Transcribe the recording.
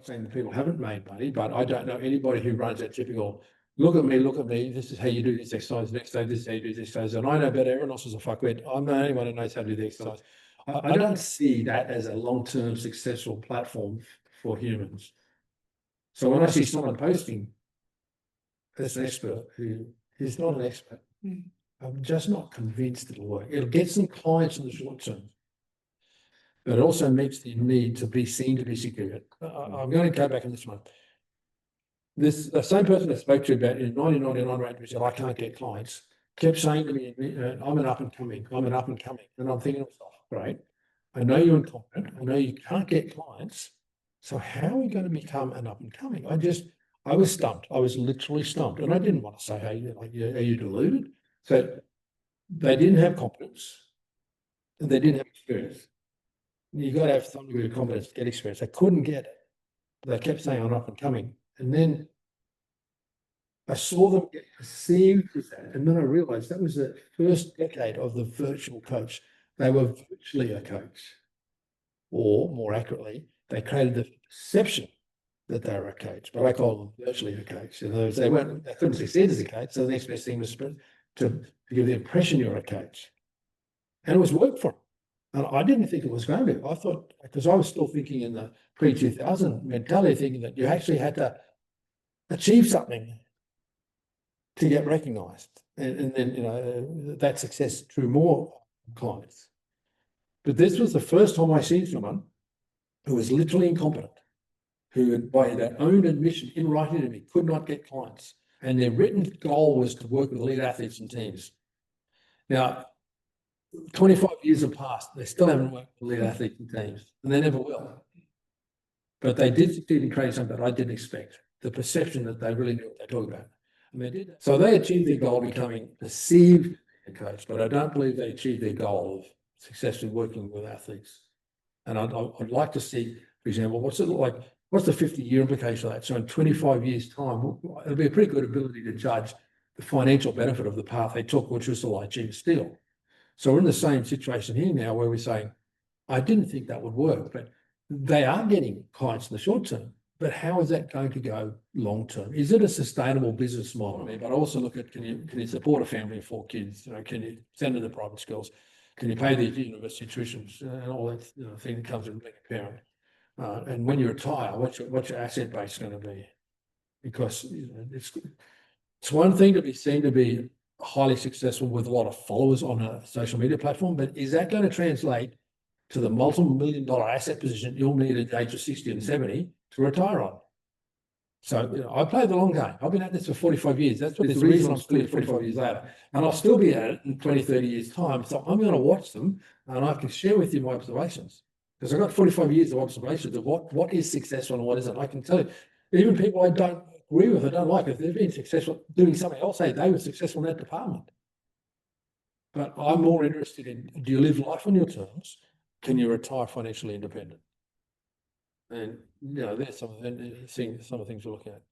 not saying that people haven't made money, but I don't know anybody who runs that typical, look at me, this is how you do this exercise, next day, this is how you do this exercise, and I know better, everyone else is a fuckwit. I'm the only one who knows how to do the exercise. I don't see that as a long-term successful platform for humans. So when I see someone posting as an expert who is not an expert, I'm just not convinced it'll work. It'll get some clients in the short term, but it also meets the need to be seen to be secure. I'm going to go back on this one. The same person that spoke to you about in 1999 rate, who said, I can't get clients, kept saying to me, I'm an up and coming. And I'm thinking to myself, great, I know you're incompetent. I know you can't get clients. So how are we going to become an up and coming? I was stumped. I was literally stumped. And I didn't want to say, hey, are you deluded? So they didn't have competence and they didn't have experience. You've got to have some degree of competence to get experience. They couldn't get it. They kept saying, I'm up and coming. And then I saw them get perceived as that. And then I realized that was the first decade of the virtual coach. They were virtually a coach. Or more accurately, they created the perception that they were a coach, but I call them virtually a coach. In other words, they couldn't succeed as a coach, so the next best thing was to give the impression you're a coach. And it was work for them. And I didn't think it was going to be. I thought, because I was still thinking in the pre-2000 mentality, thinking that you actually had to achieve something to get recognized. And then, that success drew more clients. But this was the first time I seen someone who was literally incompetent, who by their own admission in writing to me could not get clients. And their written goal was to work with elite athletes and teams. Now, 25 years have passed. They still haven't worked with elite athletes and teams, and they never will. But they did succeed in creating something that I didn't expect, the perception that they really knew what they talked about. And they did. So they achieved their goal of becoming perceived as a coach, but I don't believe they achieved their goal of successfully working with athletes. And I'd like to see, for example, what's it like? What's the 50-year implication of that? So in 25 years' time, it'll be a pretty good ability to judge the financial benefit of the path they took, which was to like cheap steel. So we're in the same situation here now where we're saying, I didn't think that would work, but they are getting clients in the short term. But how is that going to go long term? Is it a sustainable business model? But also look at, can you support a family of 4 kids? Can you send them to private schools? Can you pay the university tuitions and all that thing that comes with being a parent? And when you retire, what's your asset base going to be? Because it's one thing to be seen to be highly successful with a lot of followers on a social media platform, but is that going to translate to the multi-million-dollar asset position you'll need at the age of 60 and 70 to retire on? So I played the long game. I've been at this for 45 years. That's the reason I'm still here 45 years later. And I'll still be at it in 20, 30 years' time. So I'm going to watch them and I can share with you my observations. Because I've got 45 years of observations of what is successful and what isn't. I can tell you, even people I don't agree with, I don't like, if they've been successful doing something else, say they were successful in that department. But I'm more interested in, do you live life on your terms? Can you retire financially independent? And there's some of the things we're looking at.